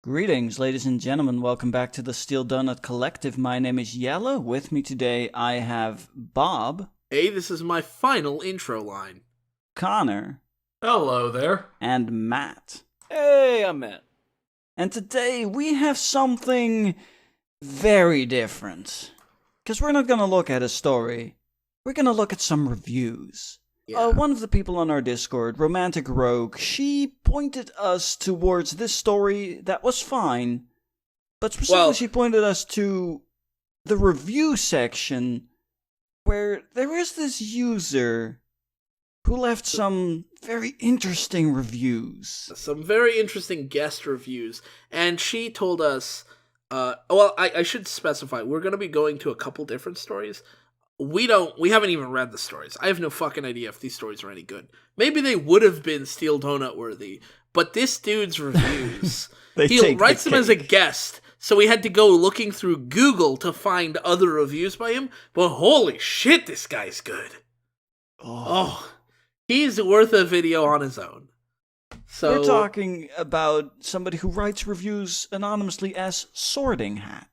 Greetings, ladies and gentlemen. Welcome back to the Steel Donut Collective. My name is Yella. With me today, I have Bob. Hey, this is my final intro line. Connor. Hello there. And Matt. Hey, I'm Matt. And today, we have something very different. Because we're not going to look at a story. We're going to look at some reviews. Yeah. One of the people on our Discord, Romantic Rogue, she pointed us towards this story that was fine, but specifically she pointed us to the review section where there is this user who left some very interesting reviews. Some very interesting guest reviews, and she told us, I should specify, we're going to be going to a couple different stories. We haven't even read the stories. I have no fucking idea if these stories are any good. Maybe they would have been Steel Donut worthy, but this dude's reviews, he writes them as a guest, so we had to go looking through Google to find other reviews by him, but holy shit, this guy's good. Oh, he's worth a video on his own. So we're talking about somebody who writes reviews anonymously as SortingHat.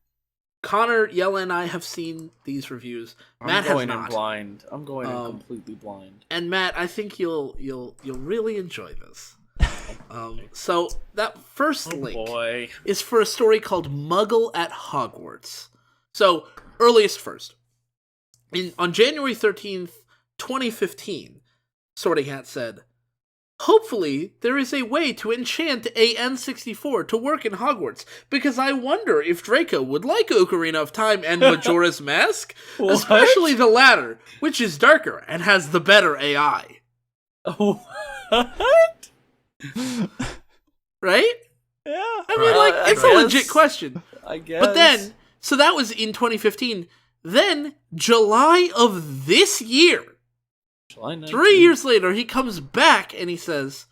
Connor, Yella, and I have seen these reviews. Matt I'm going has in not. blind. I'm going in completely blind. And Matt, I think you'll really enjoy this. So that first link is for a story called Muggle at Hogwarts. So earliest first. On January 13th, 2015, SortingHat said, "Hopefully, there is a way to enchant a N64 to work in Hogwarts, because I wonder if Draco would like Ocarina of Time and Majora's Mask, especially the latter, which is darker and has the better AI." What? Right? Yeah. I mean, it's a legit question. I guess. But then, so that was in 2015. Then, July of this year, 3 years later, he comes back and he says,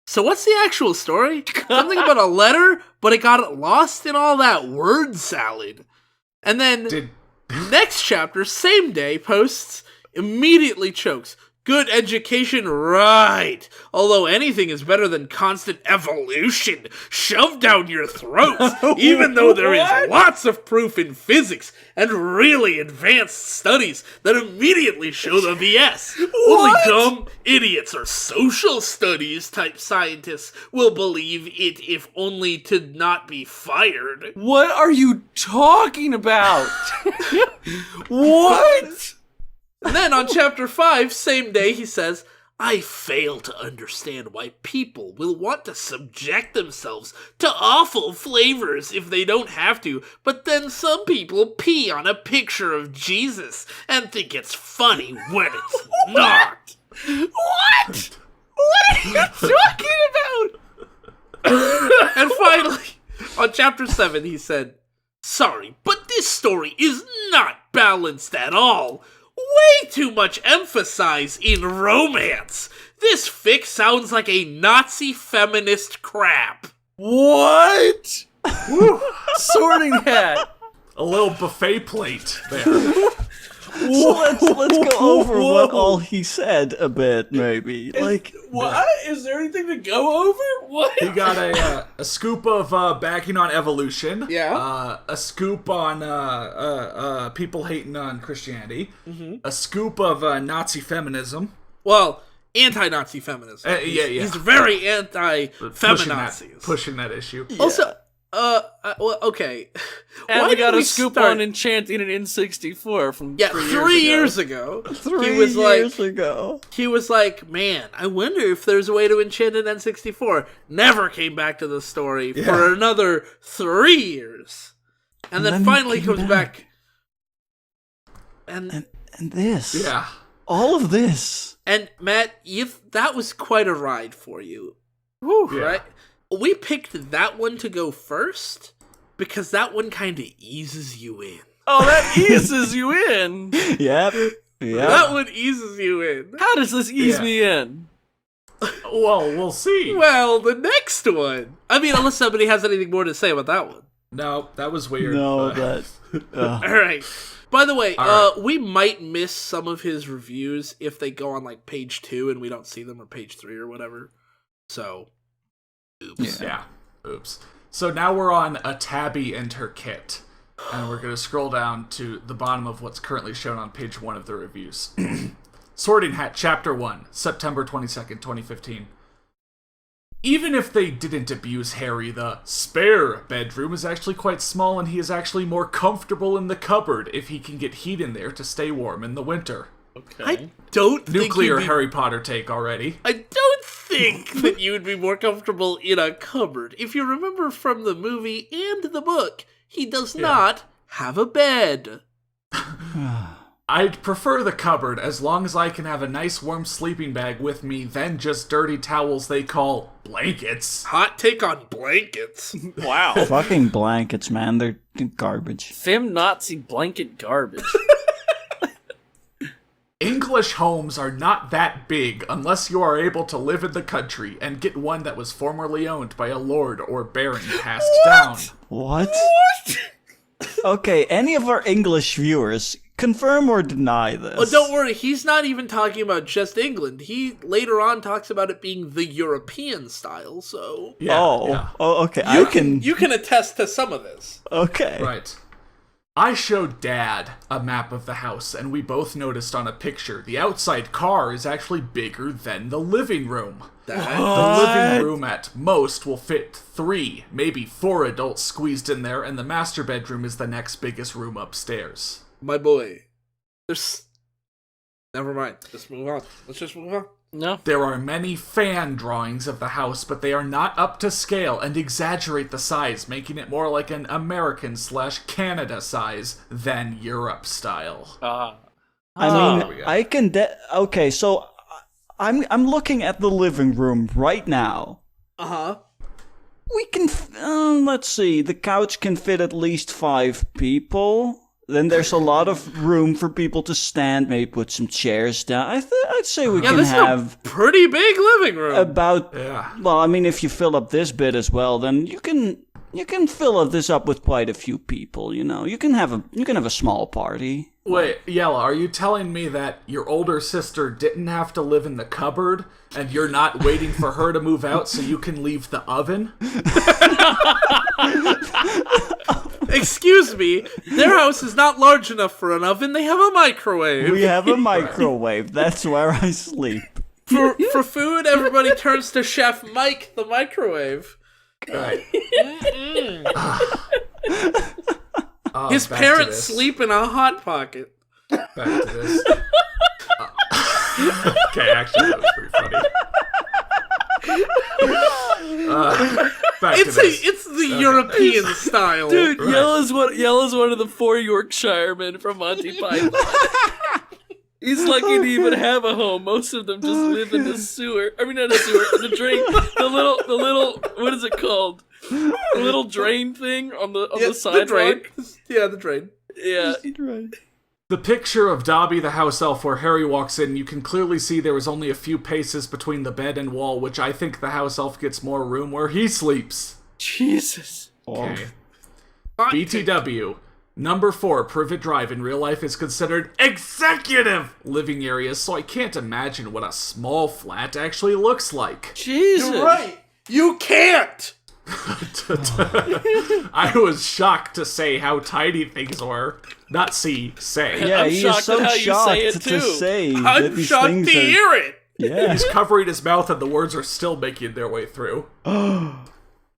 "So what's the actual story? Something about a letter, but it got lost in all that word salad." And then, next chapter, same day, posts, immediately chokes. "Good education, right. Although anything is better than constant evolution shoved down your throats, even though there is lots of proof in physics and really advanced studies that immediately show the BS. Only dumb idiots or social studies type scientists will believe it, if only to not be fired." What are you talking about? What? And then on chapter 5, same day, he says, "I fail to understand why people will want to subject themselves to awful flavors if they don't have to, but then some people pee on a picture of Jesus and think it's funny when it's not." What? What are you talking about? And finally, on chapter 7, he said, "Sorry, but this story is not balanced at all. Way too much emphasis in romance. This fic sounds like a Nazi feminist crap." What? SortingHat. A little buffet plate there. So let's go over what all he said a bit, maybe. What? Is there anything to go over? What? He got a scoop of backing on evolution. Yeah. A scoop on people hating on Christianity. Mm-hmm. A scoop of Nazi feminism. Well, anti-Nazi feminism. Yeah. He's very anti-feminazis. Pushing that issue. Yeah. Also, well, okay. And Why we did got a scoop start- on enchanting an N64 from 3 years ago. 3 he was years ago. He was like, "Man, I wonder if there's a way to enchant an N64." Never came back to the story for another 3 years. And then finally comes back. And this. Yeah. All of this. And Matt, that was quite a ride for you. Whew, right? We picked that one to go first because that one kind of eases you in. Oh, that eases you in. Yep. That one eases you in. How does this ease me in? Well, we'll see. Well, the next one. I mean, unless somebody has anything more to say about that one. No, that was weird. No, that. All right. By the way, we might miss some of his reviews if they go on like page 2 and we don't see them, or page 3 or whatever. So, oops. Yeah. Oops. So now we're on a Tabby and her kit. And we're going to scroll down to the bottom of what's currently shown on page 1 of the reviews. Sorting Hat, Chapter 1, September 22nd, 2015. Even if they didn't abuse Harry, the spare bedroom is actually quite small and he is actually more comfortable in the cupboard if he can get heat in there to stay warm in the winter. Okay. I don't think Nuclear Harry Potter take already. I don't think that you would be more comfortable in a cupboard. If you remember from the movie and the book, he does not have a bed. I'd prefer the cupboard as long as I can have a nice warm sleeping bag with me than just dirty towels they call blankets. Hot take on blankets. Wow. Fucking blankets, man. They're garbage. Nazi blanket garbage. English homes are not that big unless you are able to live in the country and get one that was formerly owned by a lord or baron passed down. What? Okay, any of our English viewers, confirm or deny this? Oh, don't worry, he's not even talking about just England. He later on talks about it being the European style, so... Yeah, Oh, okay. You can attest to some of this. Okay. Right. I showed Dad a map of the house, and we both noticed on a picture the outside car is actually bigger than the living room. The living room at most will fit 3, maybe 4 adults squeezed in there, and the master bedroom is the next biggest room upstairs. My boy, never mind. Let's move on. Let's just move on. No. There are many fan drawings of the house, but they are not up to scale and exaggerate the size, making it more like an American/Canada size than Europe style. I mean, I can... okay, so I'm looking at the living room right now. Uh-huh. We can... let's see. The couch can fit at least 5 people. Then there's a lot of room for people to stand, maybe put some chairs down. I'd say we can this have... is a pretty big living room. About... Yeah. Well, I mean, if you fill up this bit as well, then you can fill this up with quite a few people, you know. You can have a small party. Wait, Yella, are you telling me that your older sister didn't have to live in the cupboard, and you're not waiting for her to move out so you can leave the oven? Excuse me, their house is not large enough for an oven. They have a microwave. We have a microwave. That's where I sleep. For food, everybody turns to Chef Mike, the microwave. Right. His parents sleep in a Hot Pocket. Back to this. Okay, actually, that was pretty funny. Back to this. It's the European style. Dude, Right. Yella's one of the 4 Yorkshiremen from Monty Python. He's lucky to even have a home. Most of them just live in the sewer. I mean, not a sewer, the drain. The little, what is it called? The little drain thing on the sidewalk. The drain. Yeah, the drain. Yeah. The picture of Dobby the house elf where Harry walks in, you can clearly see there was only a few paces between the bed and wall, which I think the house elf gets more room where he sleeps. Jesus. Okay. BTW. Number 4, Privet Drive in real life is considered executive living areas, so I can't imagine what a small flat actually looks like. Jesus. You're right. You can't. I was shocked to say how tiny things were. Not say. Yeah, I'm he is shocked so at how you shocked say it, to too. say that I'm these shocked things to are... hear it. Yeah. He's covering his mouth and the words are still making their way through.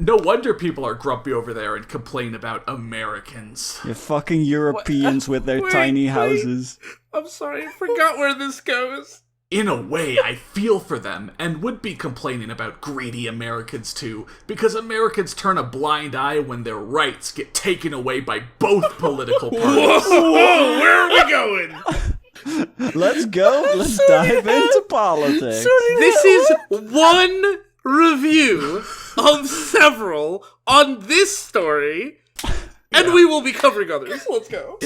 No wonder people are grumpy over there and complain about Americans. You fucking Europeans with their tiny houses. I'm sorry, I forgot where this goes. In a way, I feel for them and would be complaining about greedy Americans too, because Americans turn a blind eye when their rights get taken away by both political parties. Whoa, where are we going? Let's go. Let's dive into politics. This is one review of several on this story, and we will be covering others. Let's go.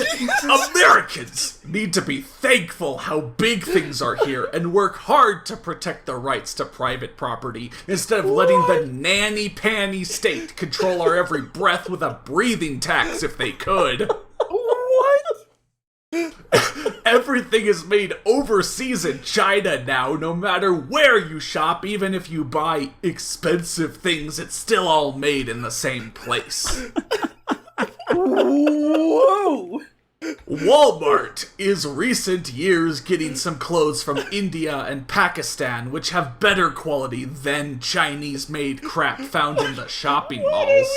Americans need to be thankful how big things are here and work hard to protect the rights to private property instead of letting the nanny-panny state control our every breath with a breathing tax if they could. What? Everything is made overseas in China now, no matter where you shop. Even if you buy expensive things, it's still all made in the same place. Whoa! Walmart is recent years getting some clothes from India and Pakistan, which have better quality than Chinese-made crap found in the shopping malls.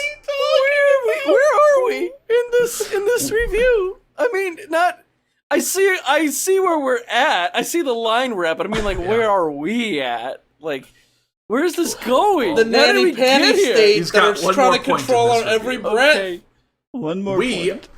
Where are we in this review? I mean, not. I see where we're at. I see the line we're at, but I mean, like, where are we at? Like, where's this going? The How did we nanny get panty here? state He's that got are one trying more to point in control this our every review. breath. Okay. One more point.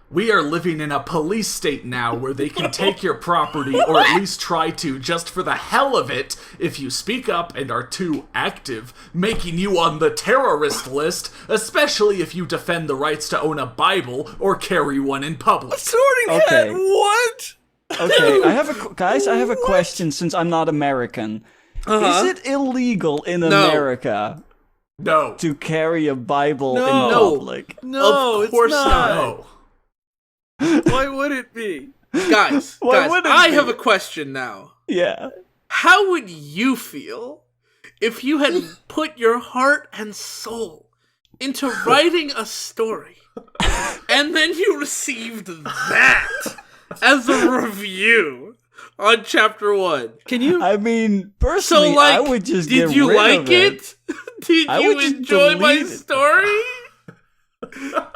We are living in a police state now where they can take your property, or at least try to, just for the hell of it, if you speak up and are too active, making you on the terrorist list, especially if you defend the rights to own a Bible or carry one in public. Sorting Hat, Okay. what? Okay, I have a question since I'm not American. Is it illegal in America No. to carry a Bible in No. public? No, Of course it's not. No. Why would it be? Guys, Why would it I be? have a question now. Yeah. How would you feel if you had put your heart and soul into writing a story, and then you received that as a review on chapter 1? Can you? I mean, So, personally, like, I would just did get you rid like of it. Did I you would just enjoy my delete it. story?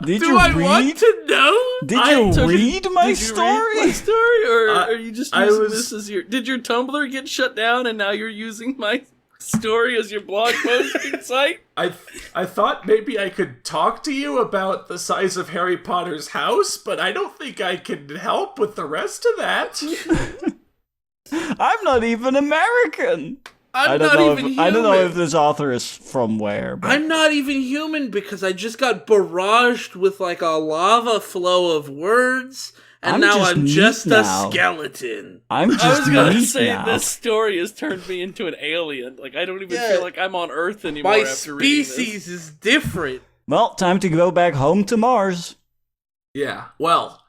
Did Do you I read? want to know? Did you So read my did you story? read my story, or I- are you just I using was- this as your? Did your Tumblr get shut down, and now you're using my story as your blog posting site? I thought maybe I could talk to you about the size of Harry Potter's house, but I don't think I can help with the rest of that. I'm not even American. I'm not even human. I don't know if this author is from where. But I'm not even human because I just got barraged with like a lava flow of words, and I'm now just I'm meat just a now. skeleton. I'm just I was gonna meat say now. this story has turned me into an alien. Like I don't even Yeah. feel like I'm on Earth anymore. My after reading this. species is different. Well, time to go back home to Mars. Yeah, well,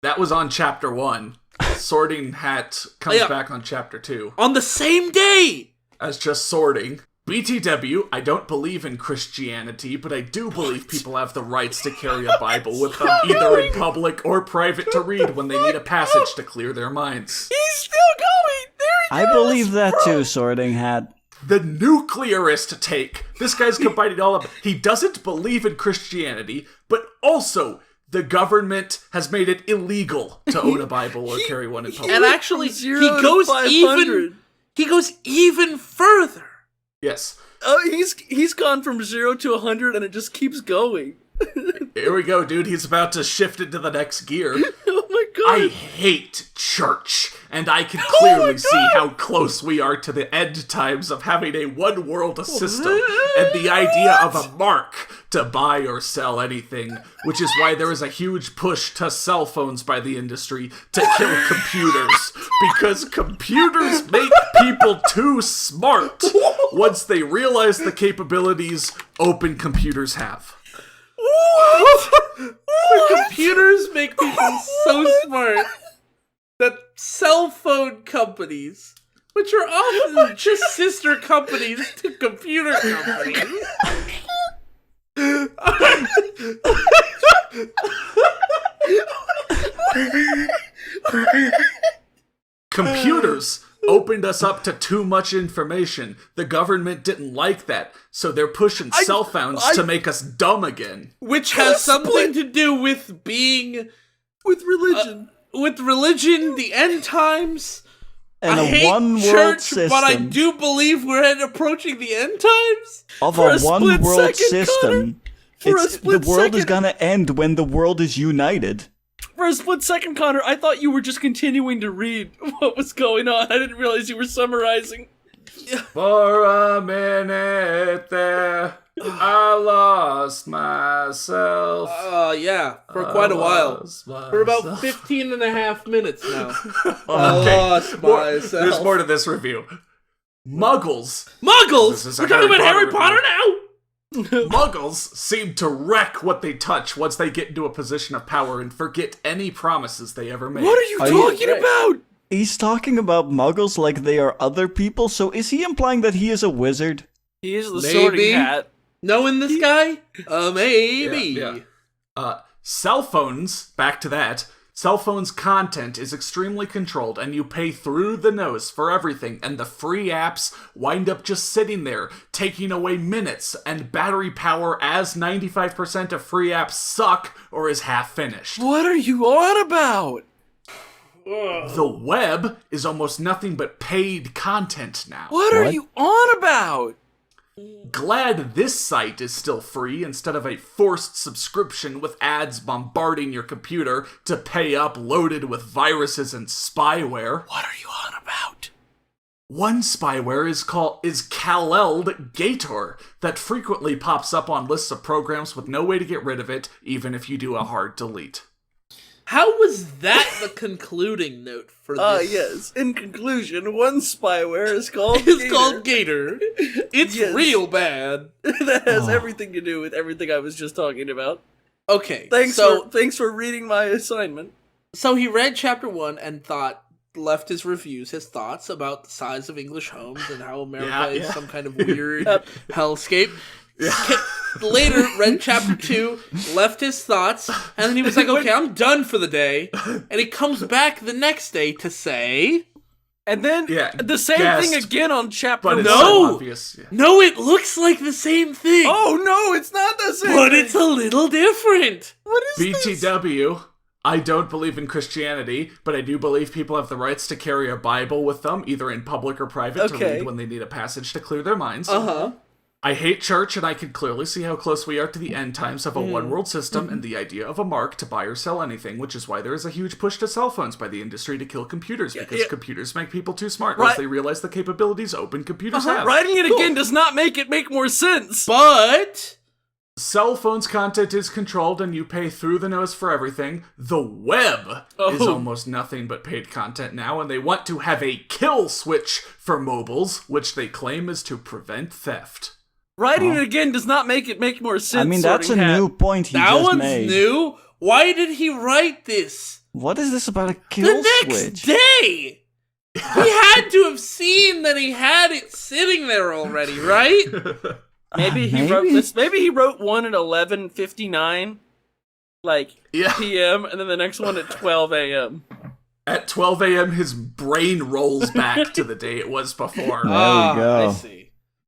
that was on chapter 1. Sorting Hat comes Yeah. back on chapter 2. On the same day! As just sorting. BTW, I don't believe in Christianity, but I do believe people have the rights to carry a Bible with them, either in public or private to read when they need a passage to clear their minds. He's still going. There he I goes, believe that bro. too, Sorting Hat. The nuclearist take. This guy's combining all up. He doesn't believe in Christianity, but also the government has made it illegal to own a Bible or carry one in public. And actually, From 0 he to goes 500. he goes even further. Yes. Oh, he's gone from 0 to 100, and it just keeps going. Here we go, dude. He's about to shift into the next gear. Oh my god! I hate church, and I can clearly see how close we are to the end times of having a one-world system and the idea of a mark to buy or sell anything, which is why there is a huge push to cell phones by the industry to kill computers, because computers make people too smart once they realize the capabilities open computers have. Computers make people so smart that cell phone companies, which are often just sister companies to computer companies, Computers opened us up to too much information. The government didn't like that, so they're pushing cell phones to make us dumb again. which has something to do with being With religion. with religion, the end times. And I a hate one-world church, system. but I do believe we're approaching the end times. Of For a a split one-world second, system. For a The split world is second. gonna end when the world is united. For a split second, Connor, I thought you were just continuing to read what was going on. I didn't realize you were summarizing. For a minute there, I lost myself. Yeah, for quite a while. For about 15 and a half minutes now. I Okay. lost More- myself. There's more to this review. Muggles. Muggles! This is a We're talking Harry about Harry Potter Potter now? Muggles seem to wreck what they touch once they get into a position of power and forget any promises they ever made. What are you talking about? He's talking about Muggles like they are other people, so is he implying that he is a wizard? He is the Maybe. Sorting Hat. Knowing this guy? Maybe. Yeah. Cell phones, back to that. Cell phones' content is extremely controlled, and you pay through the nose for everything, and the free apps wind up just sitting there, taking away minutes and battery power as 95% of free apps suck or is half finished. What are you on about? The web is almost nothing but paid content now. What are you on about? Glad this site is still free instead of a forced subscription with ads bombarding your computer to pay up loaded with viruses and spyware. What are you on about? One spyware is Kal-El Gator that frequently pops up on lists of programs with no way to get rid of it, even if you do a hard delete. How was that the concluding note for this? Yes. In conclusion, one spyware is called It's Gator. called Gator. It's Yes. real bad. That has everything to do with everything I was just talking about. Okay, Thanks for reading my assignment. So he read chapter 1 and left his reviews, his thoughts about the size of English homes and how America is some kind of weird hellscape. Later, read chapter 2, left his thoughts, and then he was like, okay, I'm done for the day. And he comes back the next day to say... And then the same thing again on chapter 1. But it's so obvious. Yeah. No, it looks like the same thing. Oh, no, it's not the same But thing. it's a little different. What is this? BTW, I don't believe in Christianity, but I do believe people have the rights to carry a Bible with them, either in public or private, to read when they need a passage to clear their minds. I hate church, and I can clearly see how close we are to the end times of a one-world system and the idea of a mark to buy or sell anything, which is why there is a huge push to cell phones by the industry to kill computers, because computers make people too smart once they realize the capabilities open computers have. Writing it again does not make it make more sense. But... Cell phones' content is controlled and you pay through the nose for everything. The web is almost nothing but paid content now, and they want to have a kill switch for mobiles, which they claim is to prevent theft. Writing it again does not make it make more sense. I mean, that's a new point he that just one's made. new? Why did he write this? What is this about a kill The next switch? day! He had to have seen that he had it sitting there already, right? Maybe he wrote this. Maybe he wrote one at 11:59, p.m., and then the next one at 12 a.m. At 12 a.m., his brain rolls back to the day it was before. There we go. I see.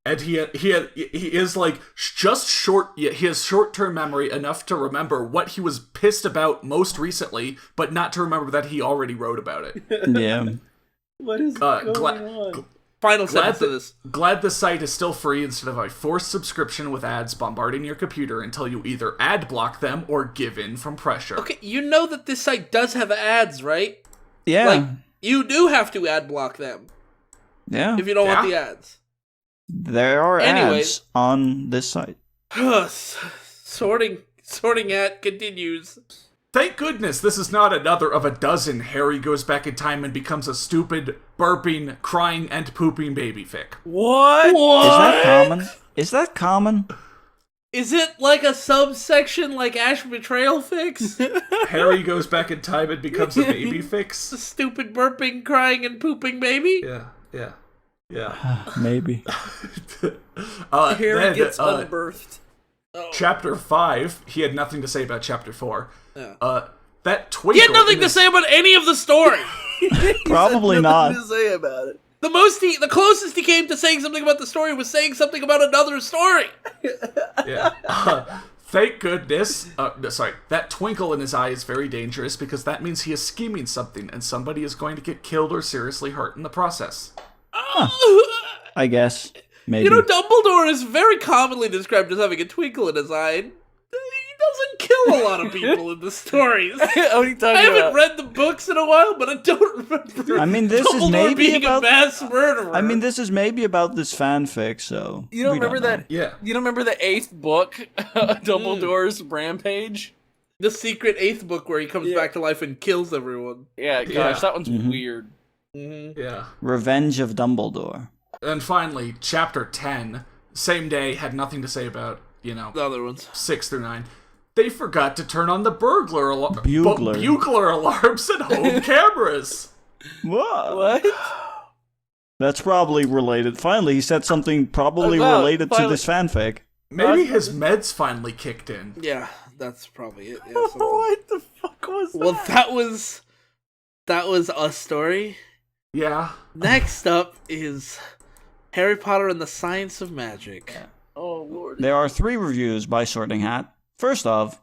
And he is like just short. He has short-term memory enough to remember what he was pissed about most recently, but not to remember that he already wrote about it. Yeah. What is going on? Final sentence of this. Glad the site is still free instead of a forced subscription with ads bombarding your computer until you either ad block them or give in from pressure. Okay, you know that this site does have ads, right? Yeah. Like, you do have to ad block them Yeah. if you don't want the ads. There are Anyway. ads on this site. Sorting Hat continues. Thank goodness this is not another of a dozen Harry goes back in time and becomes a stupid, burping, crying, and pooping baby fic. What? Is that common? Is that common? Is it like a subsection like Ash Betrayal Fix? Harry goes back in time and becomes a baby The fix? stupid burping, crying, and pooping baby? Yeah. Maybe. Harry Then, gets unbirthed. Chapter 5, he had nothing to say about Chapter 4. Yeah. That twinkle... He had nothing to say about any of the story. Probably not. Nothing to say about it. The closest he came to saying something about the story was saying something about another story. Yeah. Thank goodness. That twinkle in his eye is very dangerous because that means he is scheming something and somebody is going to get killed or seriously hurt in the process. I guess. Maybe. You know, Dumbledore is very commonly described as having a twinkle in his eye. He doesn't kill a lot of people in the stories. What are you talking I haven't about? read the books in a while, but I don't remember. I mean, this is Dumbledore maybe being about... a mass murderer. I mean, this is maybe about this fanfic, so... You don't we remember know. that? Yeah. You don't remember the 8th book, Dumbledore's Rampage? the secret 8th book where he comes back to life and kills everyone. Yeah, gosh, that one's weird. Yeah. Revenge of Dumbledore. And finally, Chapter 10, same day, had nothing to say about. you know, The other ones. 6 through 9. They forgot to turn on the bugler alarms and home cameras. What? That's probably related. Finally, he said something probably related to this fanfic. Maybe his meds finally kicked in. Yeah, that's probably it. Yeah, What the fuck was that? well, that was a story. Yeah. Next up is Harry Potter and the Science of Magic. Yeah. Oh, Lord. There are 3 reviews by Sorting Hat. First off,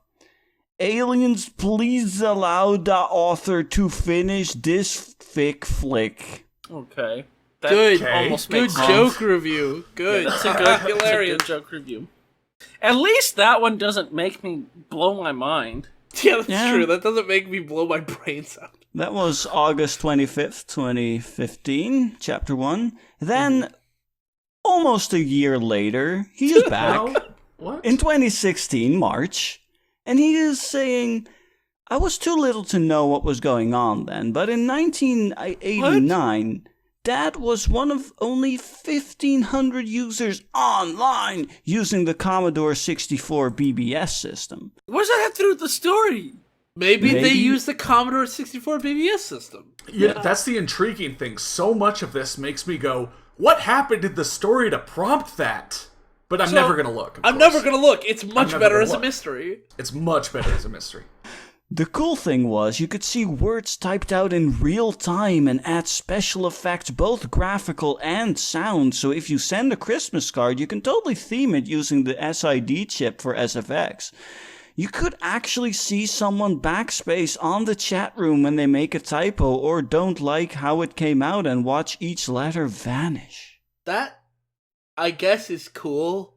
aliens, please allow the author to finish this fic flick. Okay. That Good. almost Good makes sense. joke review. Good. Yeah, that's a good joke review. At least that one doesn't make me blow my mind. Yeah, that's true. That doesn't make me blow my brains out. That was August 25th, 2015, Chapter 1. Then, almost a year later, he's back. What? In 2016, March. And he is saying, I was too little to know what was going on then, but in 1989... Dad was one of only 1,500 users online using the Commodore 64 BBS system. What does that have to do with the story? Maybe they used the Commodore 64 BBS system. Yeah, that's the intriguing thing. So much of this makes me go, what happened in the story to prompt that? But I'm never going to look. I'm never going to look. It's much better as a mystery. It's much better as a mystery. The cool thing was you could see words typed out in real time and add special effects, both graphical and sound. So if you send a Christmas card, you can totally theme it using the SID chip for SFX. You could actually see someone backspace on the chat room when they make a typo or don't like how it came out and watch each letter vanish. That, I guess, is cool.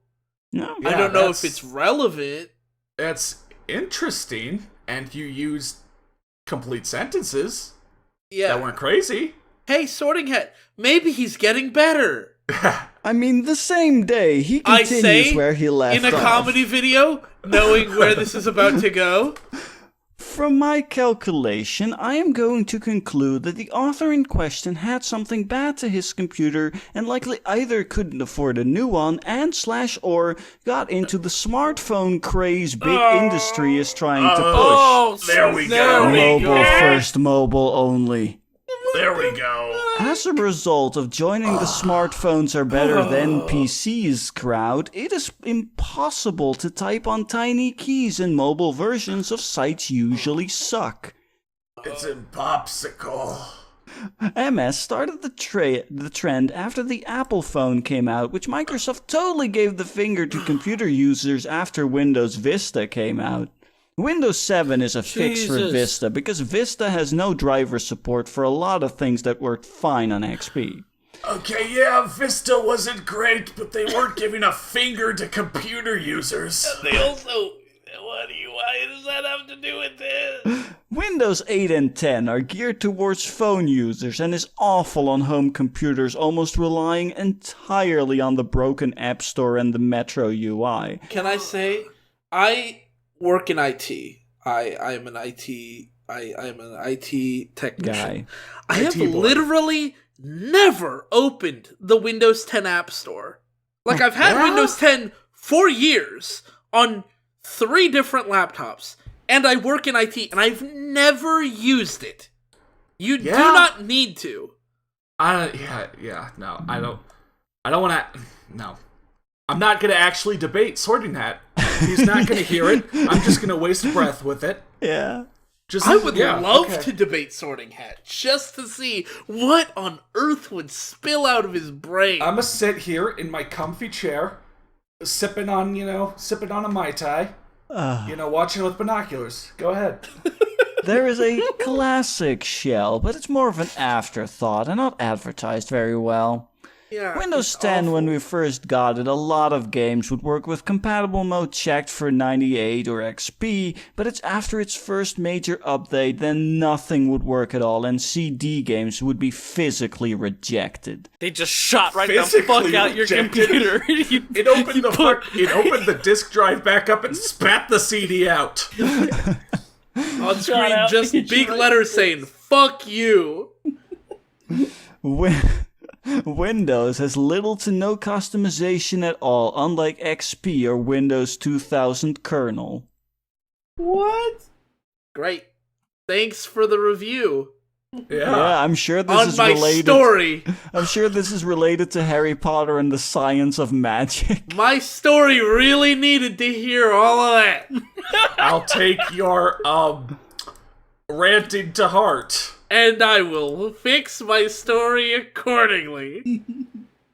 No. I don't know if it's relevant. That's interesting. And you used complete sentences that weren't crazy. Hey, Sorting Hat, maybe he's getting better. I mean, the same day, he continues where he left off. In a comedy video, knowing where this is about to go. From my calculation, I am going to conclude that the author in question had something bad to his computer and likely either couldn't afford a new one or got into the smartphone craze big industry is trying to push. Oh, there we go. Mobile first, mobile only. There we go. As a result of joining the smartphones are better than PCs crowd, it is impossible to type on tiny keys and mobile versions of sites usually suck. It's impopsicle. MS started the trend after the Apple phone came out, which Microsoft totally gave the finger to computer users after Windows Vista came out. Windows 7 is a fix for Vista because Vista has no driver support for a lot of things that worked fine on XP. Okay, yeah, Vista wasn't great, but they weren't giving a finger to computer users. They also... Why does that have to do with this? Windows 8 and 10 are geared towards phone users and is awful on home computers, almost relying entirely on the broken App Store and the Metro UI. Can I say, I work in IT. I'm an IT technician. Guy. I have literally never opened the Windows 10 App Store. Like, I've had Windows 10 for years on 3 different laptops, and I work in IT, and I've never used it. You do not need to. No, I don't want to. No, I'm not going to actually debate Sorting Hat. He's not going to hear it. I'm just going to waste breath with it. Yeah. I would love to debate Sorting Hat, just to see what on earth would spill out of his brain. I'm going to sit here in my comfy chair, sipping on a Mai Tai, watching with binoculars. Go ahead. There is a classic shell, but it's more of an afterthought and not advertised very well. Yeah, Windows 10, when we first got it, a lot of games would work with compatible mode checked for 98 or XP, but it's after its first major update, then nothing would work at all, and CD games would be physically rejected. They just shot the fuck out your computer. It opened the disk drive back up and spat the CD out. On screen, just big letters saying, fuck you. Windows has little to no customization at all, unlike XP or Windows 2000 kernel. What? Great. Thanks for the review. Yeah, I'm sure this On is my related. story. I'm sure this is related to Harry Potter and the science of magic. My story really needed to hear all of that. I'll take your ranting to heart. And I will fix my story accordingly.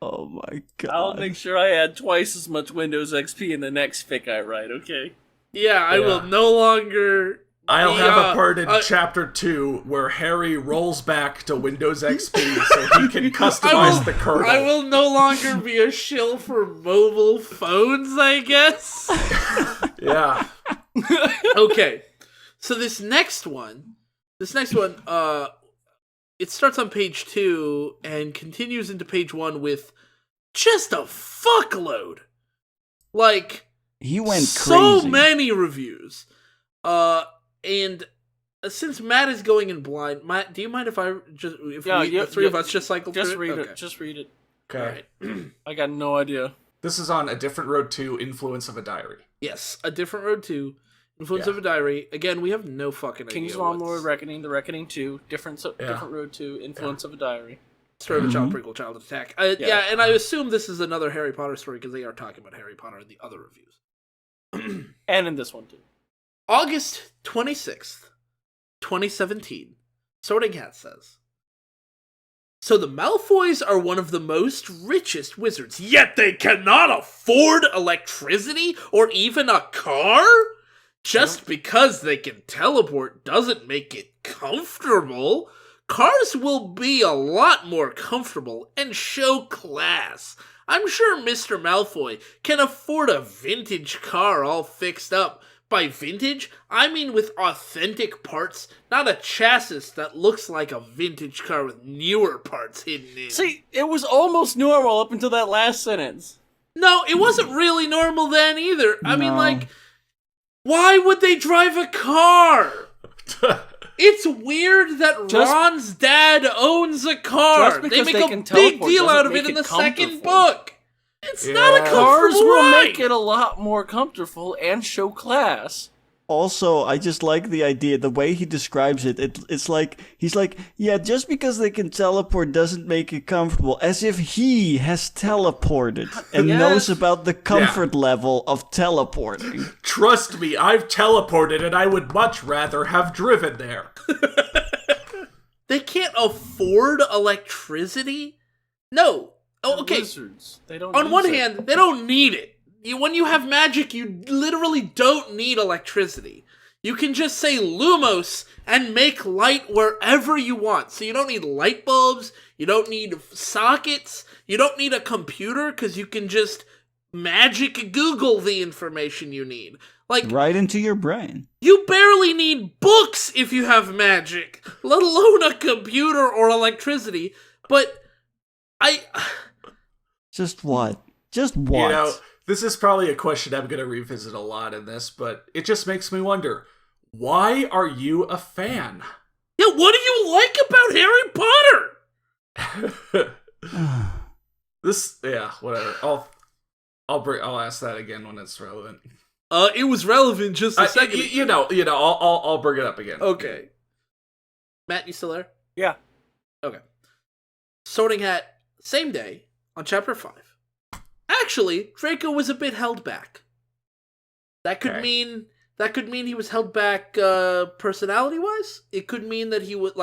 Oh my god. I'll make sure I add twice as much Windows XP in the next fic I write, okay? Yeah, I will no longer... I'll have a part in Chapter 2 where Harry rolls back to Windows XP so he can customize the kernel. I will no longer be a shill for mobile phones, I guess. Yeah. Okay, so this next one, it starts on page 2 and continues into page 1 with just a fuckload. Like, he went so crazy. many reviews. And since Matt is going in blind, Matt, do you mind if the three of us just cycle through it? Just read it. Okay. Alright. I got no idea. This is on A Different Road to Influence of a Diary. Yes, A Different Road to Influence of a Diary. Again, we have no fucking idea. King's Lawnmower Reckoning, The Reckoning 2, Different Road to Influence of a Diary. Story of a Child Prequel, Child Attack. Yeah, and I assume this is another Harry Potter story because they are talking about Harry Potter in the other reviews. And in this one, too. August 26th, 2017. Sorting Hat says, so the Malfoys are one of the most richest wizards, yet they cannot afford electricity or even a car? Just because they can teleport doesn't make it comfortable. Cars will be a lot more comfortable and show class. I'm sure Mr. Malfoy can afford a vintage car all fixed up. By vintage, I mean with authentic parts, not a chassis that looks like a vintage car with newer parts hidden in. See, it was almost normal up until that last sentence. No, it wasn't really normal then either. I mean, like, why would they drive a car? It's weird that Ron's dad owns a car. They make a big deal out of it in the second book. It's not a comfortable Cars will ride. make it a lot more comfortable and show class. Also, I just like the idea, the way he describes it. It's like, he's like, yeah, just because they can teleport doesn't make it comfortable. As if he has teleported and knows about the comfort level of teleporting. Trust me, I've teleported and I would much rather have driven there. They can't afford electricity? No. Oh, okay. Wizards. They don't On one use it. hand, they don't need it. When you have magic, you literally don't need electricity. You can just say Lumos and make light wherever you want. So you don't need light bulbs, you don't need sockets, you don't need a computer, because you can just magic Google the information you need. Like, right into your brain. you barely need books if you have magic, let alone a computer or electricity. But Just what? Just what? You know, this is probably a question I'm going to revisit a lot in this, but it just makes me wonder, why are you a fan? yeah, what do you like about Harry Potter? Whatever. I'll ask that again when it's relevant. It was relevant just a second. I'll bring it up again. Okay. Matt, you still there? Yeah. Okay. Sorting Hat, same day, on chapter 5. Actually, Draco was a bit held back. That could mean he was held back personality-wise. It could mean that he was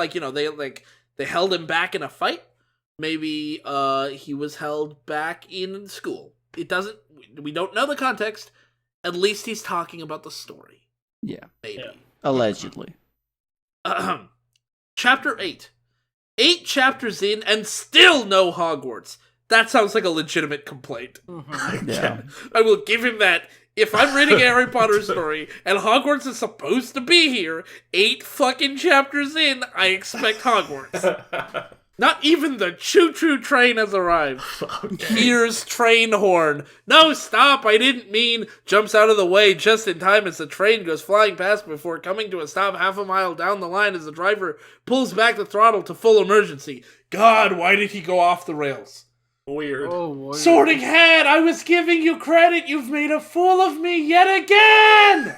they held him back in a fight. Maybe he was held back in school. We don't know the context. At least he's talking about the story. Yeah. Maybe. Yeah. Allegedly. Chapter 8. 8 chapters in and still no Hogwarts. That sounds like a legitimate complaint. Yeah. I will give him that. If I'm reading a Harry Potter story and Hogwarts is supposed to be here, 8 fucking chapters in, I expect Hogwarts. Not even the choo-choo train has arrived. Okay. Here's train horn. No, stop, I didn't mean. Jumps out of the way just in time as the train goes flying past before coming to a stop half a mile down the line as the driver pulls back the throttle to full emergency. God, why did he go off the rails? Weird. Oh, boy. Sorting Hat, I was giving you credit. You've made a fool of me yet again.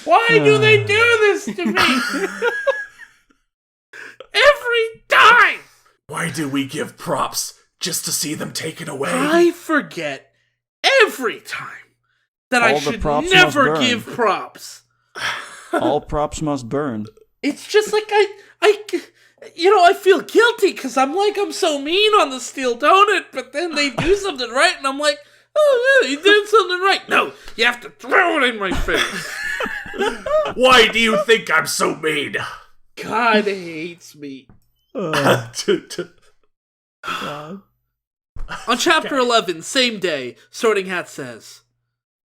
Why do they do this to me? Every time! Why do we give props just to see them taken away? I forget every time that I All the should props never must burn. give props. All props must burn. It's just like I feel guilty because I'm so mean on the steel donut, but then they do something right and I'm like, oh yeah, you did something right. No, you have to throw it in my face. Why do you think I'm so mean? God hates me. On chapter 11, same day, Sorting Hat says,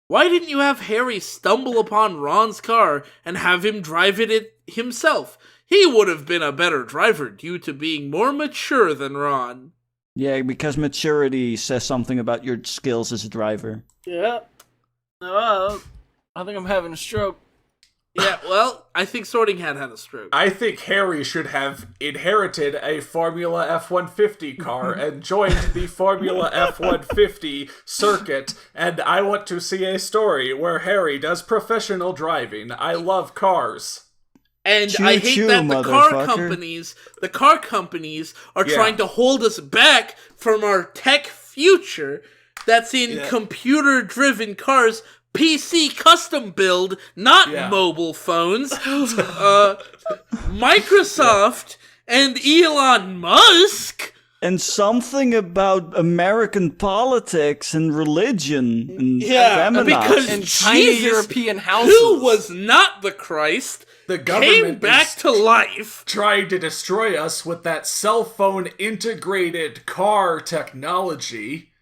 why didn't you have Harry stumble upon Ron's car and have him drive it himself? He would have been a better driver due to being more mature than Ron. Yeah, because maturity says something about your skills as a driver. Yeah. I think I'm having a stroke. Yeah, well, I think Sorting Hat had a stroke. I think Harry should have inherited a Formula F-150 car and joined the Formula F-150 circuit, and I want to see a story where Harry does professional driving. I love cars. And I hate Choo-choo, that the car companies are Yeah. trying to hold us back from our tech future that's in computer-driven cars, PC custom build, not mobile phones. Microsoft and Elon Musk. And something about American politics and religion and feminists. Because And tiny Jesus, European houses. who was not the Christ, The government came back is to life. trying to destroy us with that cell phone integrated car technology.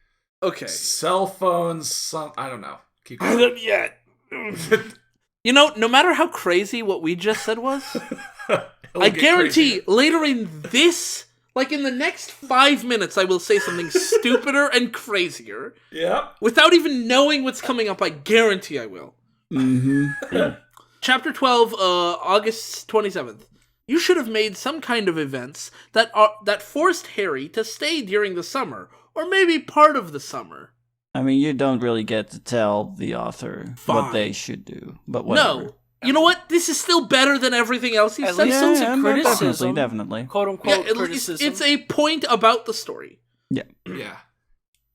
Okay. Cell phones, I don't know. Keep I going. don't yet. You know, no matter how crazy what we just said was, I guarantee later in this, like in the next 5 minutes, I will say something stupider and crazier. Yep. Without even knowing what's coming up, I guarantee I will. Mm-hmm. Chapter 12, August 27th. You should have made some kind of events that forced Harry to stay during the summer, or maybe part of the summer. I mean, you don't really get to tell the author what they should do, but whatever. No. You know what? This is still better than everything else he's At said least so it's a far. criticism. Definitely. Quote unquote Yeah, at least criticism. it's a point about the story. Yeah. Yeah.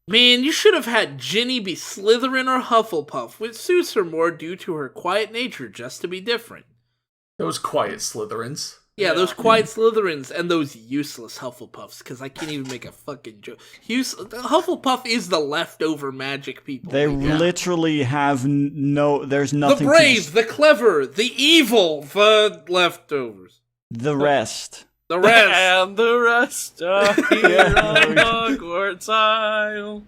Man, you should have had Ginny be Slytherin or Hufflepuff, which suits her more due to her quiet nature, just to be different. Those quiet Slytherins. Yeah, those quiet Slytherins and those useless Hufflepuffs, because I can't even make a fucking joke. Hufflepuff is the leftover magic people. They literally have there's the nothing brave, the clever, the evil, the leftovers. the rest. The rest. And the rest are here on Hogwarts Isle.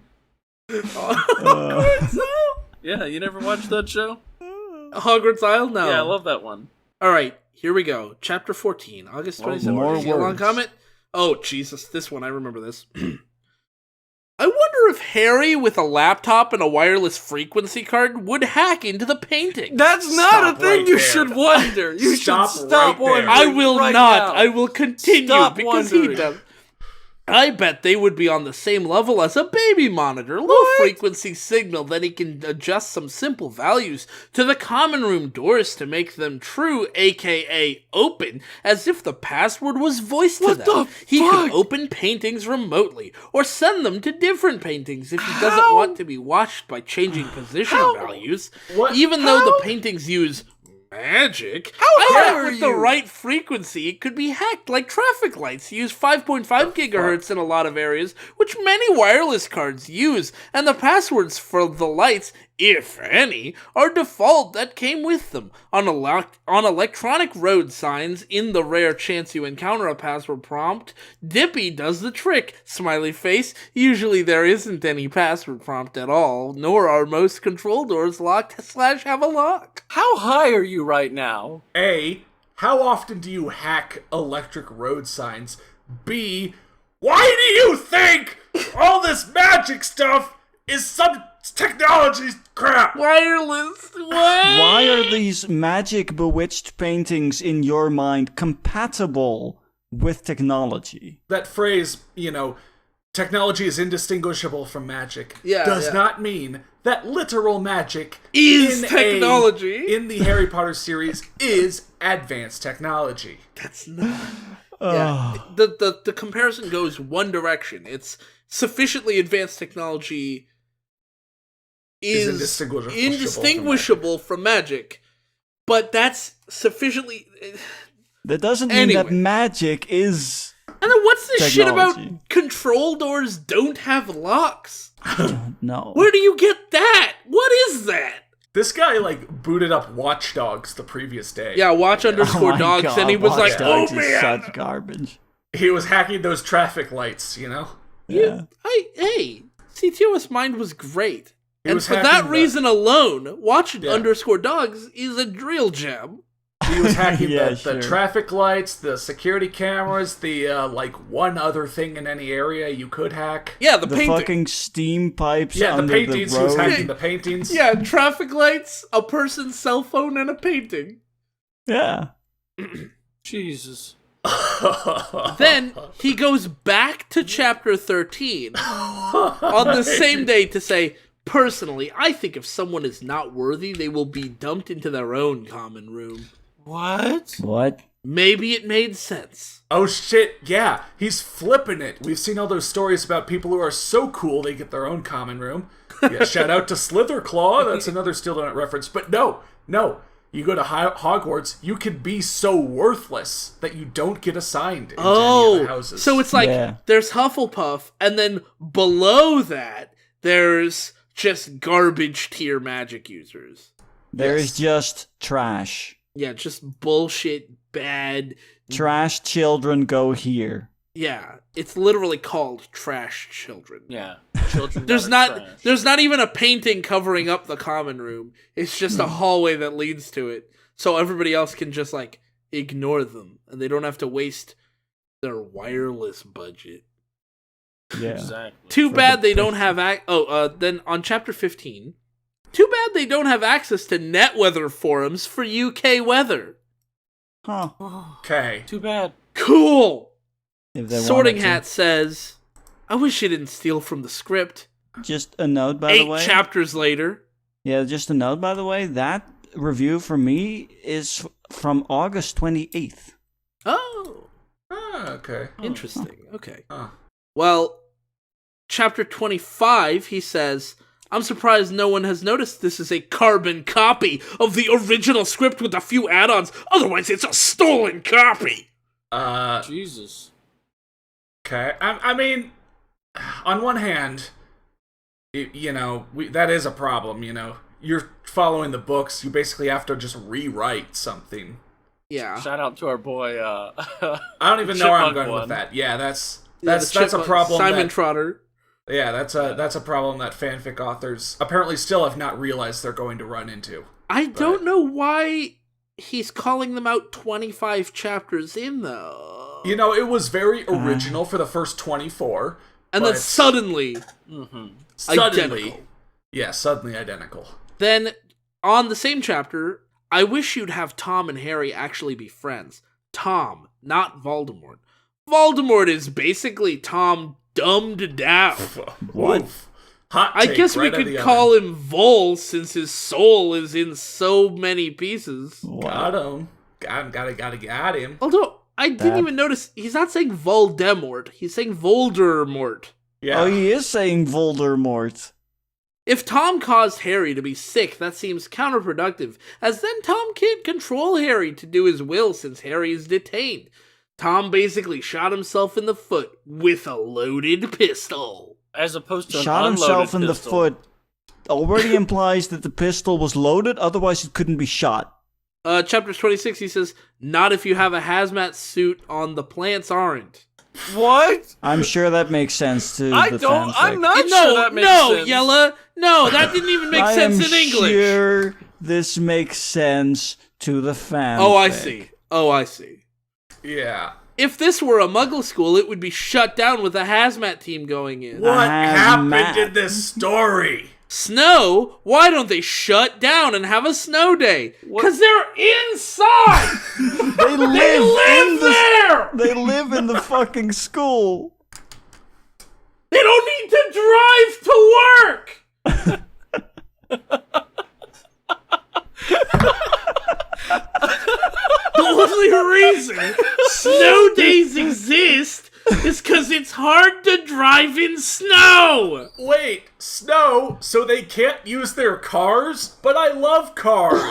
Yeah, you never watched that show? Hogwarts Isle? No. Yeah, I love that one. Alright, here we go. Chapter 14, August 27th. more Did you get a long words. comment? Oh, Jesus, this one, I remember this. I wonder if Harry with a laptop and a wireless frequency card would hack into the painting. That's not Stop a thing right you there. should wonder. You Stop should stop right there. wondering. I will right not. now. I will continue Stop because he wondering. does. I bet they would be on the same level as a baby monitor. Low frequency signal that he can adjust some simple values to the common room doors to make them true, aka open, as if the password was voiced to them. the He fuck? could open paintings remotely, or send them to different paintings if he doesn't want to be watched by changing position values. What? Even though the paintings use magic, I dare bet with the you? right frequency, it could be hacked like traffic lights. Use 5.5 gigahertz in a lot of areas, which many wireless cards use, and the passwords for the lights, if any, are default that came with them. On electronic road signs, in the rare chance you encounter a password prompt, Dippy does the trick. Smiley face. Usually there isn't any password prompt at all, nor are most control doors locked / have a lock. How high are you right now? A, how often do you hack electric road signs? B, why do you think all this magic stuff is some technology crap? Wireless. What? Why are these magic bewitched paintings in your mind compatible with technology? That phrase, technology is indistinguishable from magic, Yeah, does not mean that literal magic Is technology. in the Harry Potter series is advanced technology. That's not. Yeah, the comparison goes one direction. It's sufficiently advanced technology is indistinguishable from magic, but that's sufficiently. That doesn't mean that magic is. And then what's this shit technology. about control doors don't have locks? I don't know. Where do you get that? What is that? This guy, booted up Watch Dogs the previous day. Yeah, watch underscore my dogs, God, and he was Watch like, Dogs oh is man! such garbage. He was hacking those traffic lights, Yeah. Hey, CTOS Mind was great. And was for that hacking reason alone, watch underscore dogs is a real gem. He was hacking the sure. traffic lights, the security cameras, the, one other thing in any area you could hack. Yeah, the The painting. fucking steam pipes Yeah, the under paintings. the He was road. hacking the paintings. Yeah, traffic lights, a person's cell phone, and a painting. Yeah. Jesus. Then he goes back to chapter 13 on the same day to say, personally, I think if someone is not worthy, they will be dumped into their own common room. What? What? Maybe it made sense. Oh shit, yeah, he's flipping it. We've seen all those stories about people who are so cool they get their own common room. Yeah, shout out to Slitherclaw, that's another Steel Donut reference. But no, you go to Hogwarts, you can be so worthless that you don't get assigned into any of the houses. So it's like there's Hufflepuff, and then below that, there's just garbage tier magic users. There is just trash. Yeah, just bullshit, bad. Trash children go here. Yeah, it's literally called Trash Children. Yeah. Children There's that are not trash. there's not even a painting covering up the common room. It's just a hallway that leads to it. So everybody else can just ignore them and they don't have to waste their wireless budget. Yeah. Exactly. Too bad they don't have then on chapter 15. Too bad they don't have access to net weather forums for UK weather. Huh. Okay. Too bad. Cool. If they Sorting wanted to. Hat says, I wish you didn't steal from the script. Just a note, by the 8 way. chapters later. Yeah, just a note, by the way. That review for me is from August 28th. Oh, Okay. interesting. Okay. Huh. Well, chapter 25, he says, I'm surprised no one has noticed this is a carbon copy of the original script with a few add-ons. Otherwise, it's a stolen copy. Jesus. Okay. I mean, on one hand, that is a problem, You're following the books, you basically have to just rewrite something. Yeah. Shout out to our boy, I don't even know where I'm Chipmunk going one. with that. Yeah, that's the a Chipmunk, problem. Simon Trotter. Yeah, that's a problem that fanfic authors apparently still have not realized they're going to run into. I don't know why he's calling them out 25 chapters in, though. It was very original for the first 24. And then suddenly, suddenly, identical. Yeah, suddenly identical. Then, on the same chapter, I wish you'd have Tom and Harry actually be friends. Tom, not Voldemort. Voldemort is basically Tom dumbed down. What? Hot I take guess right we out could of the call oven. him Vol since his soul is in so many pieces. Got him. Got him. Although, I didn't even notice, he's not saying Voldemort, he's saying Voldemort. Yeah. Oh, he is saying Voldemort. If Tom caused Harry to be sick, that seems counterproductive, as then Tom can't control Harry to do his will since Harry is detained. Tom basically shot himself in the foot with a loaded pistol. As opposed to Shot an himself in unloaded the pistol. foot already implies that the pistol was loaded, otherwise it couldn't be shot. Chapter 26, he says, not if you have a hazmat suit on, the plants aren't. What? I'm sure that makes sense to I the don't. fanfic. I'm not No, sure that makes no, sense. Yella. No, that didn't even make sense in English. I am sure this makes sense to the fanfic. Oh, I see. Oh, I see. Yeah. If this were a Muggle school, it would be shut down with a hazmat team going in. What happened in this story? Snow? Why don't they shut down and have a snow day? Because they're inside! They live there! They live in the fucking school. They don't need to drive to work! The only reason snow days exist is because it's hard to drive in snow! Wait, snow, so they can't use their cars? But I love cars.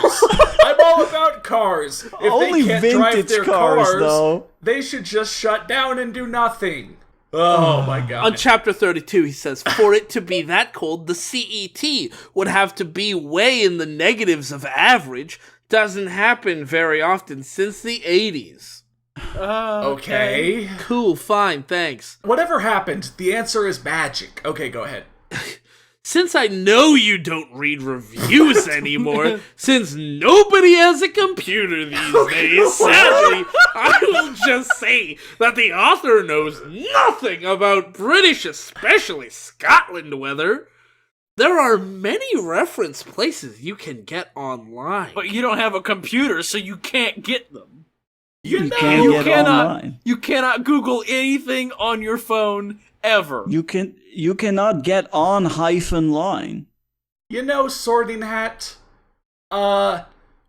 I'm all about cars. If Only they can't drive vintage their cars, though. they should just shut down and do nothing. Oh my god. On chapter 32, he says, for it to be that cold, the CET would have to be way in the negatives of average. Doesn't happen very often since the 80s. Okay. Cool, fine, thanks. Whatever happened, the answer is magic. Okay, go ahead. Since I know you don't read reviews anymore, since nobody has a computer these days, sadly, I will just say that the author knows nothing about British, especially Scotland weather. There are many reference places you can get online. But you don't have a computer, so you can't get them. You can't get online. You cannot Google anything on your phone ever. You cannot get on -line. You know, Sorting Hat,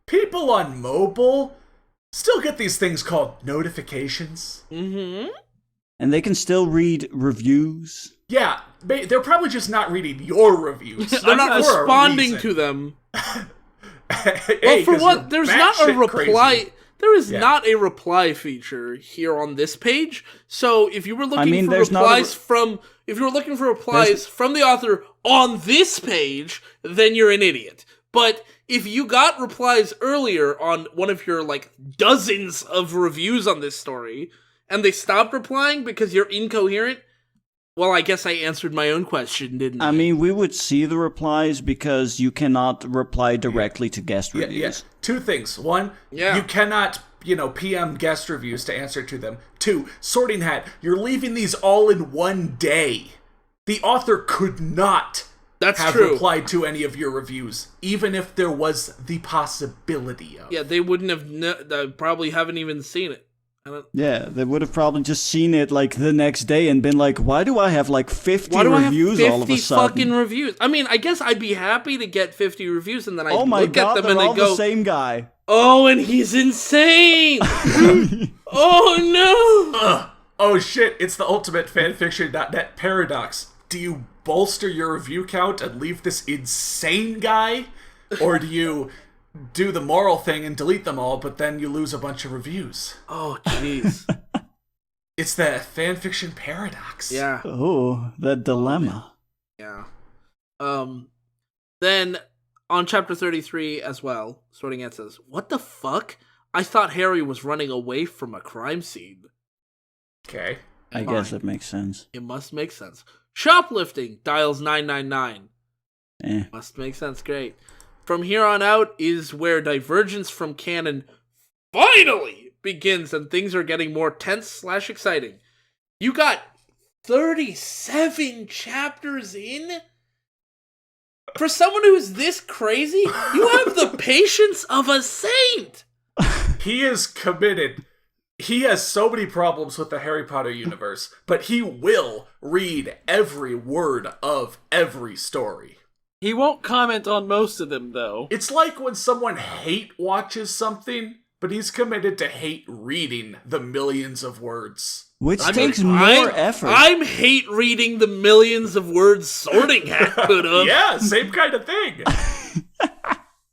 people on mobile still get these things called notifications. Mm-hmm. And they can still read reviews. Yeah, they're probably just not reading your reviews. They're not responding to them. Well, for one, there's not a reply. Crazy. There is not a reply feature here on this page. So if you were looking for replies from the author on this page, then you're an idiot. But if you got replies earlier on one of your dozens of reviews on this story, and they stopped replying because you're incoherent, well, I guess I answered my own question, didn't I? I mean, we would see the replies because you cannot reply directly to guest reviews. Yeah. Two things. One, you cannot, PM guest reviews to answer to them. Two, Sorting Hat, you're leaving these all in one day. The author could not have replied to any of your reviews, even if there was the possibility of. Yeah, they wouldn't have, they probably haven't even seen it. Yeah, they would have probably just seen it the next day and been like, why do I have 50 reviews all of a sudden? Fucking reviews. I mean, I guess I'd be happy to get 50 reviews and then I'd look at them and they're I'd all go, the same guy. Oh, and he's insane! Oh no! Oh shit, it's the ultimate fanfiction.net paradox. Do you bolster your review count and leave this insane guy? Or do you do the moral thing and delete them all, but then you lose a bunch of reviews? Oh, jeez. It's the fanfiction paradox. Yeah. Oh, the dilemma. Yeah. Then, on chapter 33 as well, SortingHat says, what the fuck? I thought Harry was running away from a crime scene. Okay. I guess it makes sense. It must make sense. Shoplifting, dials 999. Must make sense, great. From here on out is where divergence from canon finally begins and things are getting more tense/exciting. You got 37 chapters in? For someone who's this crazy, you have the patience of a saint! He is committed. He has so many problems with the Harry Potter universe, but he will read every word of every story. He won't comment on most of them, though. It's like when someone hate watches something, but he's committed to hate reading the millions of words. Which takes more effort. I'm hate reading the millions of words SortingHat put up. Yeah, same kind of thing.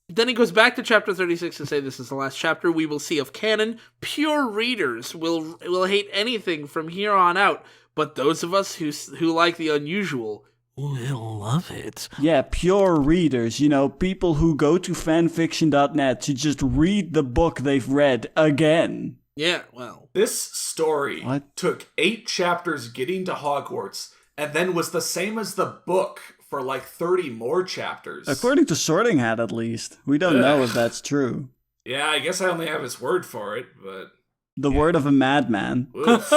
Then he goes back to chapter 36 to say this is the last chapter we will see of canon. Pure readers will hate anything from here on out, but those of us who like the unusual will love it. Yeah, pure readers, people who go to fanfiction.net to just read the book they've read again. Yeah, well. This story took 8 chapters getting to Hogwarts, and then was the same as the book for 30 more chapters. According to SortingHat, at least. We don't know if that's true. Yeah, I guess I only have his word for it, but... The word of a madman. Oof.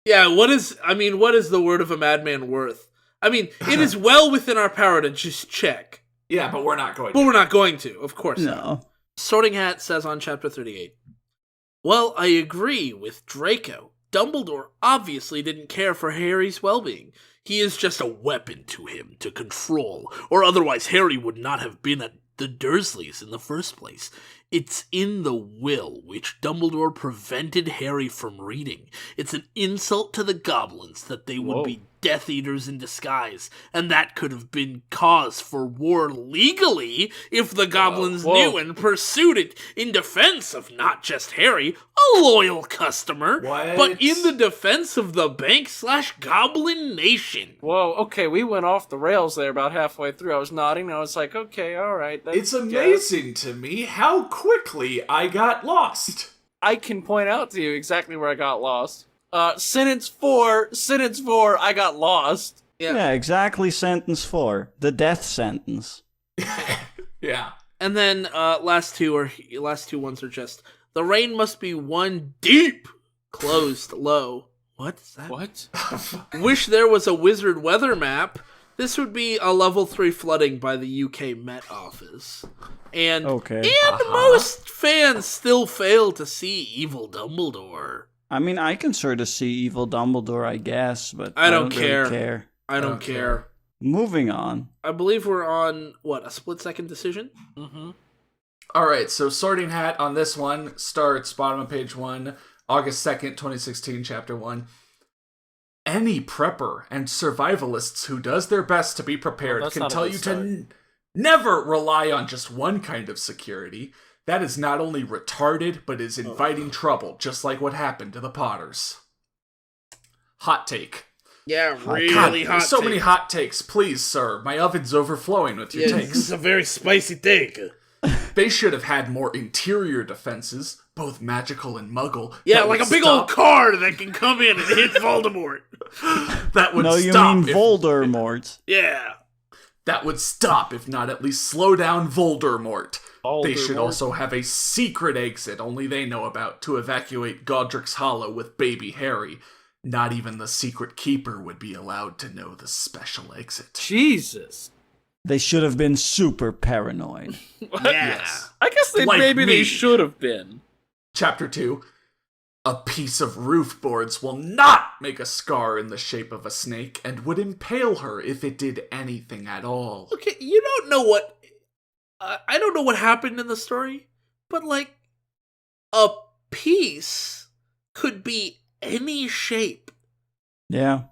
Yeah, what is the word of a madman worth? I mean, it is well within our power to just check. Yeah, but we're not going But to. we're not going to, of course not. No. Sorting Hat says on chapter 38, well, I agree with Draco. Dumbledore obviously didn't care for Harry's well-being. He is just a weapon to him to control, or otherwise Harry would not have been at the Dursleys in the first place. It's in the will which Dumbledore prevented Harry from reading. It's an insult to the goblins that they would be Death Eaters in disguise, and that could have been cause for war legally if the goblins knew and pursued it in defense of not just Harry, a loyal customer, but in the defense of the bank/goblin nation. Whoa, okay, we went off the rails there about halfway through. I was nodding, and I was like, okay, all right. It's amazing to me how quickly I got lost. I can point out to you exactly where I got lost. Sentence 4, I got lost. Yeah, exactly sentence 4. The death sentence. Yeah. And then last two ones are just, the rain must be one deep, closed, low. What is that? What? Wish there was a wizard weather map. This would be a level 3 flooding by the UK Met Office. And most fans still fail to see evil Dumbledore. I mean, I can sort of see evil Dumbledore, I guess, but I don't really care. care. I don't care. Moving on. I believe we're on, a split-second decision? Mm-hmm. All right, so Sorting Hat on this one starts bottom of page 1, August 2nd, 2016, chapter 1. Any prepper and survivalists who does their best to be prepared can tell you to never rely on just one kind of security. That is not only retarded, but is inviting trouble, just like what happened to the Potters. Hot take. Yeah, really God, hot so take. many hot takes. Please, sir. My oven's overflowing with your takes. This is a very spicy take. They should have had more interior defenses, both magical and muggle. Yeah, like a big old car that can come in and hit Voldemort. That would No, stop. you mean Voldemort. Yeah. That would stop, if not at least slow down Voldemort. They should also have a secret exit only they know about to evacuate Godric's Hollow with baby Harry. Not even the secret keeper would be allowed to know the special exit. Jesus. They should have been super paranoid. Yes. I guess they should have been. Chapter 2. A piece of roof boards will not make a scar in the shape of a snake and would impale her if it did anything at all. Okay, you don't know what... I don't know what happened in the story, but, like, a piece could be any shape. Yeah.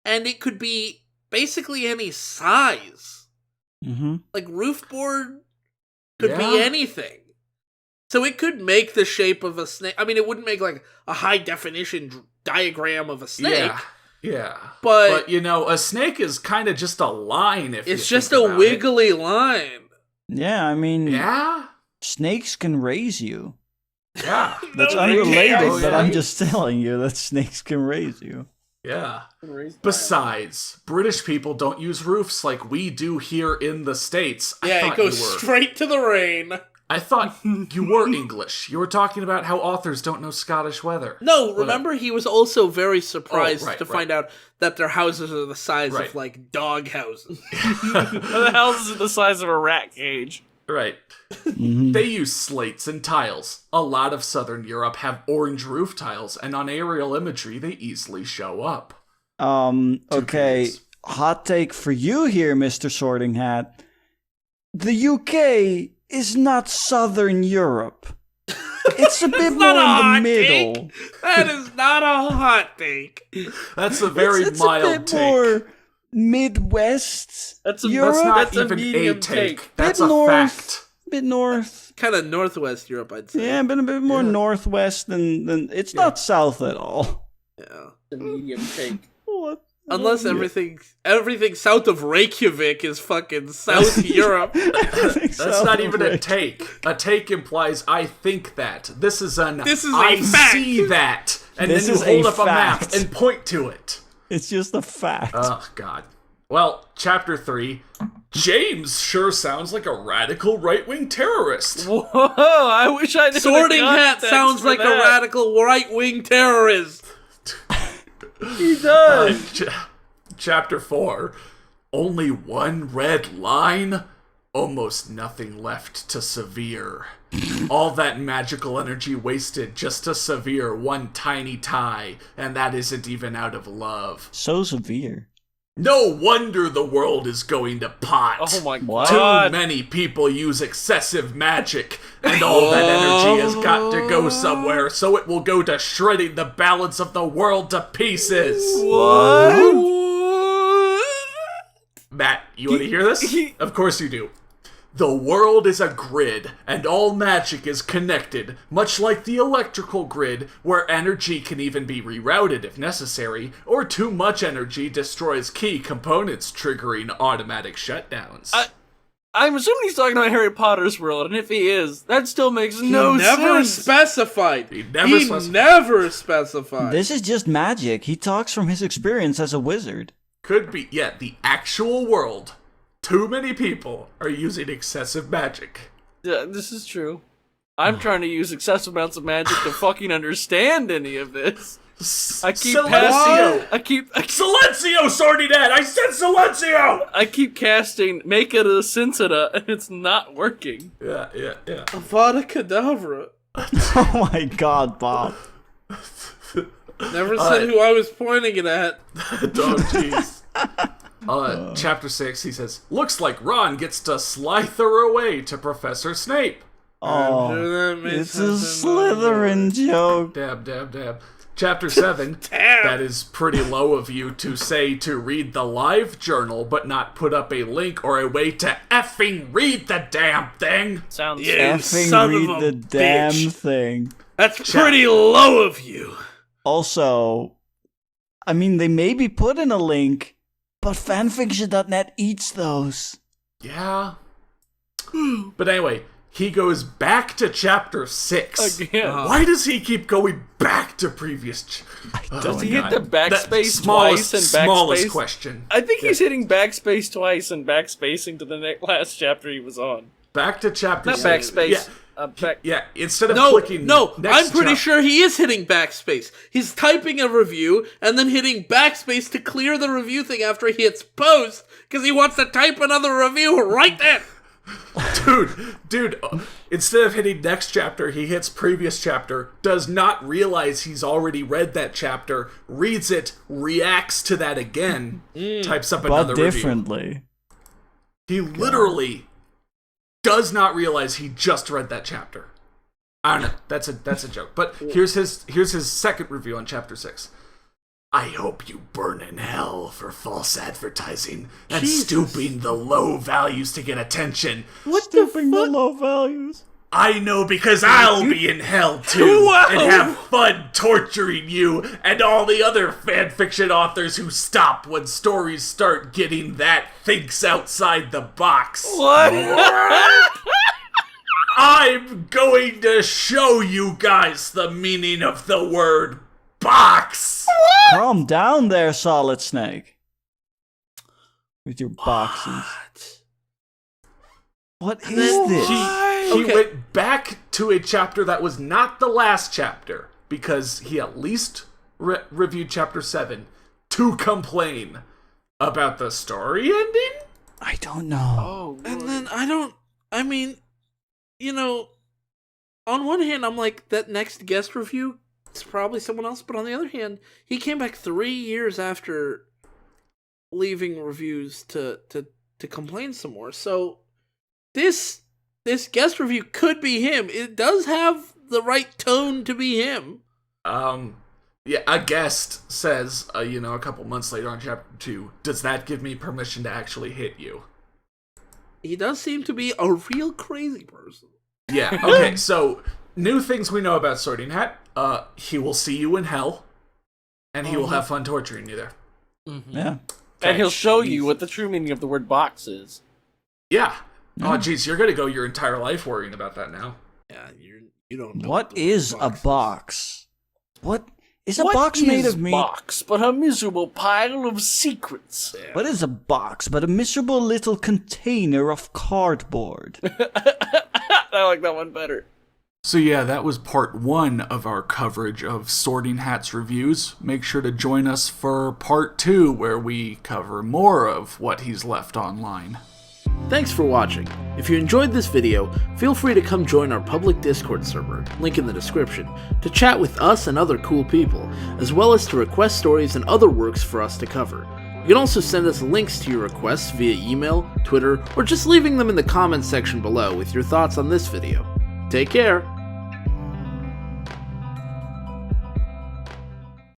And it could be basically any size. Mm-hmm. Like, roof board could be anything. So it could make the shape of a snake. I mean, it wouldn't make, like, a high-definition diagram of a snake. Yeah. But you know, a snake is kind of just a line if it's you just think a about wiggly line. Yeah, I mean... Yeah? Snakes can raise you. Yeah. That's No, unrelated, can't. but I'm just telling you that snakes can raise you. Yeah. Besides, British people don't use roofs like we do here in the States. Yeah, it goes straight to the rain. I thought you were English. You were talking about how authors don't know Scottish weather. No, remember he was also very surprised to right. find out that their houses are the size Right. of, like, dog houses. The house is the size of a rat cage. Right. Mm-hmm. They use slates and tiles. A lot of Southern Europe have orange roof tiles, and on aerial imagery they easily show up. Okay, periods. hot take for you here, Mr. Sorting Hat. The UK is not Southern Europe. It's a bit more in the middle. That is not a hot take. That's a very It's mild a bit take. more Midwest Europe. That's not That's a even a medium take. take. That's Bit a north. fact. Bit north. Kind of northwest Europe, I'd say. Yeah, but a bit more northwest than it's not south at all. Yeah. The medium take. What? Unless everything south of Reykjavik is fucking South Europe. That's not even a take. A take implies I think that. This is a fact. see that. And This then you is hold a up a map fact. and point to it. It's just a fact. Oh, God. Well, chapter 3. James sure sounds like a radical right-wing terrorist. Whoa, I wish I knew. Sorting Hat sounds like a radical right-wing terrorist. He does. Chapter 4. Only one red line? Almost nothing left to severe. All that magical energy wasted just to severe one tiny tie, and that isn't even out of love. So severe. No wonder the world is going to pot. Oh my What? god. Too many people use excessive magic, and all that energy has got to go somewhere, so it will go to shredding the balance of the world to pieces. What? Matt, you want to hear this? Of course you do. The world is a grid, and all magic is connected, much like the electrical grid, where energy can even be rerouted if necessary, or too much energy destroys key components, triggering automatic shutdowns. I'm assuming he's talking about Harry Potter's world, and if he is, that still makes no Never sense. specified. He Never specified. This is just magic. He talks from his experience as a wizard. Could be, yeah, the actual world. Too many people are using excessive magic. Yeah, this is true. I'm trying to use excessive amounts of magic to fucking understand any of this. I keep Silencio! Silencio, SortingHat! I said Silencio! I keep casting Make It a Sensita, and it's not working. Yeah. Avada Kedavra. Oh my god, Bob. Never said who I was pointing it at. Oh, jeez. Chapter 6, he says, looks like Ron gets to slither away to Professor Snape. Oh, it's a Slytherin joke. Dab. Chapter 7, that is pretty low of you to say to read the live journal, but not put up a link or a way to effing read the damn thing. Sounds Effing read the damn thing. That's pretty low of you. Also, I mean, they maybe put in a link, but fanfiction.net eats those. Yeah. But anyway, he goes back to chapter 6. Again. Why does he keep going back to previous... Does he hit the backspace twice and backspace? Smallest question. I think he's hitting backspace twice and backspacing to the last chapter he was on. Back to chapter Not 6. backspace. Yeah, instead of clicking... No, next I'm pretty sure he is hitting backspace. He's typing a review and then hitting backspace to clear the review thing after he hits post because he wants to type another review right then. Dude, instead of hitting next chapter, he hits previous chapter, does not realize he's already read that chapter, reads it, reacts to that again, types up another but review. differently. He literally does not realize he just read that chapter. I don't know. That's a joke. But here's his second review on chapter 6. I hope you burn in hell for false advertising and stooping the low values to get attention. Stooping the low values. I know because I'll be in hell too and have fun torturing you and all the other fanfiction authors who stop when stories start getting that thinks outside the box. What? I'm going to show you guys the meaning of the word box. Calm down there, Solid Snake. With your boxes. What is this? He went back to a chapter that was not the last chapter because he at least reviewed chapter 7 to complain about the story ending? I don't know. Oh, And then on one hand, I'm like, that next guest review, it's probably someone else, but on the other hand, he came back 3 years after leaving reviews to complain some more. So this guest review could be him. It does have the right tone to be him. Yeah, a guest says, a couple months later on chapter 2, does that give me permission to actually hit you? He does seem to be a real crazy person. Yeah, okay, so new things we know about SortingHat. He will see you in hell, and he will have fun torturing you there. Mm-hmm. Yeah. And he'll show you what the true meaning of the word box is. Yeah. Oh, geez, you're gonna go your entire life worrying about that now. Yeah, you don't know. What is a box? What Is a box made of meat? Box, but a miserable pile of secrets. What is a box but a miserable little container of cardboard? I like that one better. So yeah, that was part 1 of our coverage of Sorting Hat's reviews. Make sure to join us for part 2, where we cover more of what he's left online. Thanks for watching. If you enjoyed this video, feel free to come join our public Discord server, link in the description, to chat with us and other cool people, as well as to request stories and other works for us to cover. You can also send us links to your requests via email, Twitter, or just leaving them in the comments section below with your thoughts on this video. Take care!